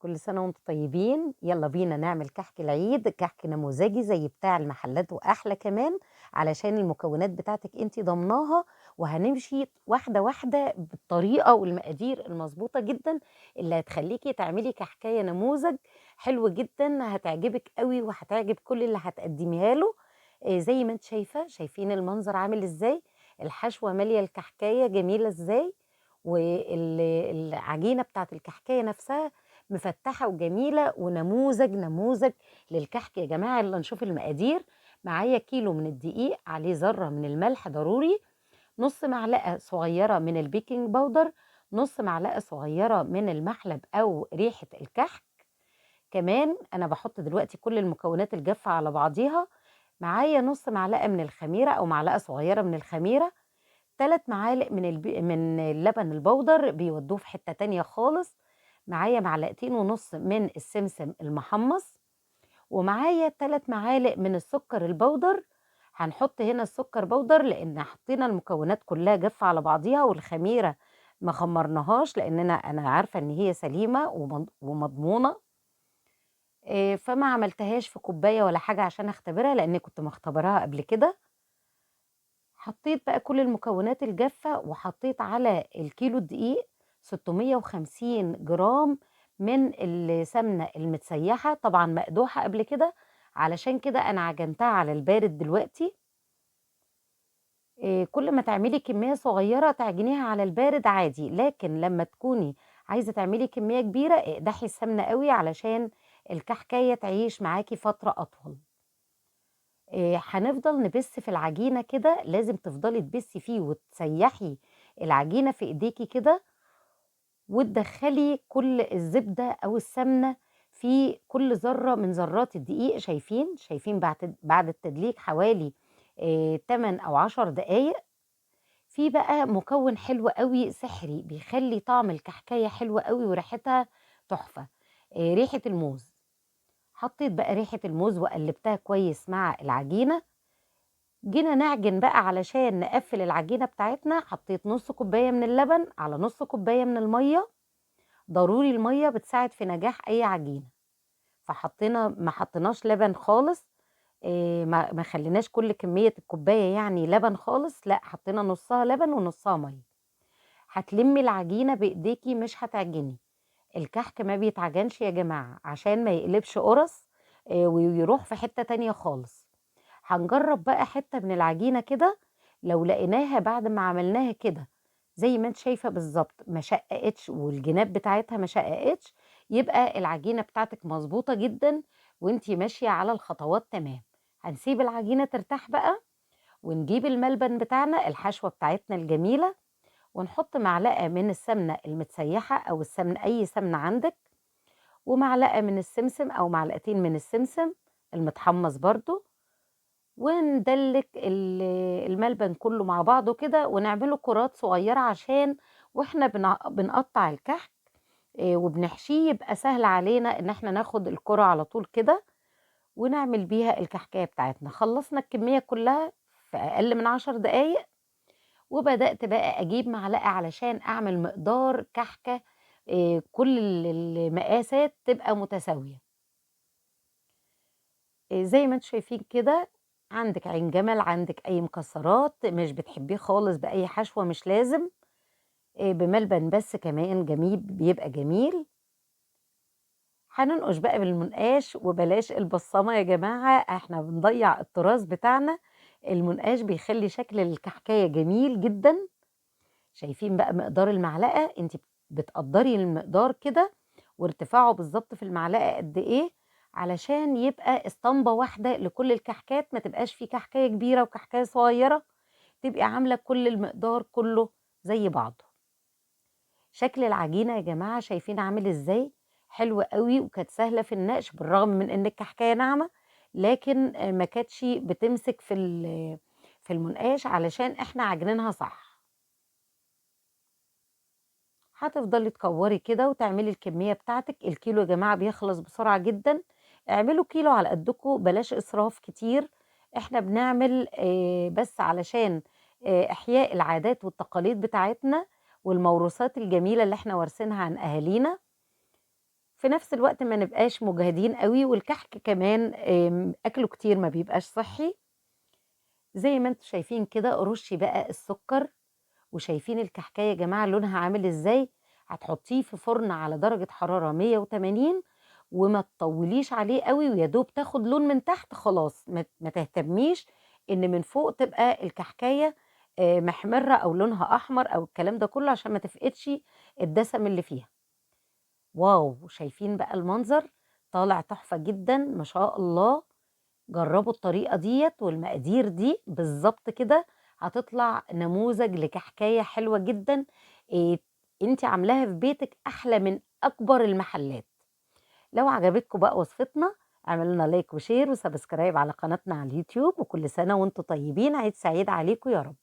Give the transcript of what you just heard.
كل سنة وانتم طيبين. يلا بينا نعمل كحك العيد، كحك نموذجي زي بتاع المحلات واحلى كمان، علشان المكونات بتاعتك انت ضمناها. وهنمشي واحدة واحدة بالطريقة والمقادير المظبوطة جدا اللي هتخليكي تعملي كحكاية نموذج حلو جدا، هتعجبك قوي وهتعجب كل اللي هتقدميها له. زي ما انت شايفين المنظر عامل ازاي، الحشوة مالية الكحكاية جميلة ازاي، والعجينة بتاعت الكحكاية نفسها مفتحة وجميلة ونموذج للكحك يا جماعة. يلا نشوف المقادير. معايا كيلو من الدقيق، عليه ذرة من الملح ضروري، نص معلقة صغيرة من البيكنج باودر، نص معلقة صغيرة من المحلب أو ريحة الكحك. كمان أنا بحط دلوقتي كل المكونات الجافة على بعضيها. معايا نص معلقة من الخميرة أو معلقة صغيرة من الخميرة، 3 معالق من اللبن البودر بيودوه في حتة تانية خالص. معايا معلقتين ونص من السمسم المحمص، ومعايا 3 معالق من السكر البودر. هنحط هنا السكر بودر لان حطينا المكونات كلها جافة على بعضيها، والخميرة ما خمرناهاش لاننا انا عارفة ان هي سليمة ومضمونة. فما عملتهاش في كوباية ولا حاجة عشان اختبرها لاني كنت مختبراها قبل كده. حطيت بقى كل المكونات الجافة، وحطيت على الكيلو الدقيق 650 جرام من السمنة المتسيحة، طبعا مقدوحة قبل كده، علشان كده أنا عجنتها على البارد دلوقتي. كل ما تعملي كمية صغيرة تعجنيها على البارد عادي، لكن لما تكوني عايزة تعملي كمية كبيرة اقدحي السمنة قوي علشان الكحكاية تعيش معاكي فترة أطول. هنفضل نبث في العجينة كده، لازم تفضلي تبثي فيه وتسيحي العجينة في ايديكي كده، وتدخلي كل الزبدة او السمنة في كل ذرة من ذرات الدقيق. شايفين بعد التدليك حوالي 8 او 10 دقايق. في بقى مكون حلو قوي سحري بيخلي طعم الكحكاية حلو قوي وريحتها تحفة، ريحة الموز. حطيت بقى ريحة الموز وقلبتها كويس مع العجينة. جينا نعجن بقى علشان نقفل العجينة بتاعتنا، حطيت نص كوباية من اللبن على نص كوباية من المية. ضروري المية بتساعد في نجاح أي عجينة، ما حطيناش لبن خالص. ما خليناش كل كمية الكوباية يعني لبن خالص، لا حطينا نصها لبن ونصها مية. هتلمي العجينة بإيديكي، مش هتعجني. الكحك ما بيتعجنش يا جماعة عشان ما يقلبش قرص ويروح في حتة تانية خالص. هنجرب بقى حتة من العجينة كده، لو لقيناها بعد ما عملناها كده زي ما انت شايفة بالظبط ما شققتش والجناب بتاعتها ما شققتش، يبقى العجينة بتاعتك مظبوطة جدا وانت ماشية على الخطوات تمام. هنسيب العجينة ترتاح بقى، ونجيب الملبن بتاعنا الحشوة بتاعتنا الجميلة، ونحط معلقة من السمنة المتسيحة أو أي سمنة عندك، ومعلقة من السمسم أو معلقتين من السمسم المتحمص برضو، وندلك الملبن كله مع بعضه كده ونعمله كرات صغيرة عشان واحنا بنقطع الكحك وبنحشيه يبقى سهل علينا ان احنا ناخد الكرة على طول كده ونعمل بيها الكحكاية بتاعتنا. خلصنا الكمية كلها في اقل من 10 دقايق، وبدأت بقى اجيب معلقة علشان اعمل مقدار كحكة كل المقاسات تبقى متساوية. زي ما انتم شايفين كده، عندك عين جمل، عندك اي مكسرات مش بتحبيه خالص باي حشوة مش لازم، بملبن بس كمان جميل بيبقى جميل. هننقش بقى بالمنقاش وبلاش البصمة يا جماعة، احنا بنضيع التراث بتاعنا. المنقاش بيخلي شكل الكحكاية جميل جدا. شايفين بقى مقدار المعلقة، انت بتقدري المقدار كده وارتفاعه بالظبط في المعلقة قد ايه، علشان يبقى اسطمبة واحدة لكل الكحكات، ما تبقاش في كحكاية كبيرة وكحكاية صغيرة، تبقي عاملة كل المقدار كله زي بعضه. شكل العجينة يا جماعة شايفين عامل ازاي، حلوة قوي وكانت سهلة في النقش بالرغم من ان الكحكاية ناعمة، لكن ما كانتش بتمسك في المنقاش علشان احنا عجنينها صح. هتفضلي تكوري كده وتعملي الكمية بتاعتك. الكيلو يا جماعة بيخلص بسرعة جدا، اعملوا كيلو على قدكم، بلاش إسراف كتير. احنا بنعمل بس علشان إحياء العادات والتقاليد بتاعتنا والموروثات الجميلة اللي احنا وارثينها عن أهالينا. في نفس الوقت ما نبقاش مجهدين أوي، والكحك كمان أكله كتير ما بيبقاش صحّي. زي ما أنتم شايفين كده رُشّي بقى السُكّر، وشايفين الكحكاية يا جماعة لونها عامل إزاي. هتحطيه في فرن على درجة حرارة 180، وما تطوّليش عليه أوي، ويا دوب تاخد لون من تحت خلاص، ما تهتميش إن من فوق تبقى الكحكاية محمرة أو لونها أحمر أو الكلام ده كله، عشان ما تفقدش الدسم اللي فيها. واو! شايفين بقى المنظر؟ طالع تحفة جدًا ما شاء الله. جرّبوا الطريقة ديّة والمقادير دي بالضبط كده، هتطلع نموذج لكحكاية حلوة جدًا. آآ أنتِ عاملاها في بيتِك أحلى من أكبر المحلات. لو عجبتكم بقى وصفتنا، اعملوا لنا لايك وشير وسبسكرايب على قناتنا على اليوتيوب، وكل سنة وأنتم طيبين، عيد سعيد عليكم يا رب.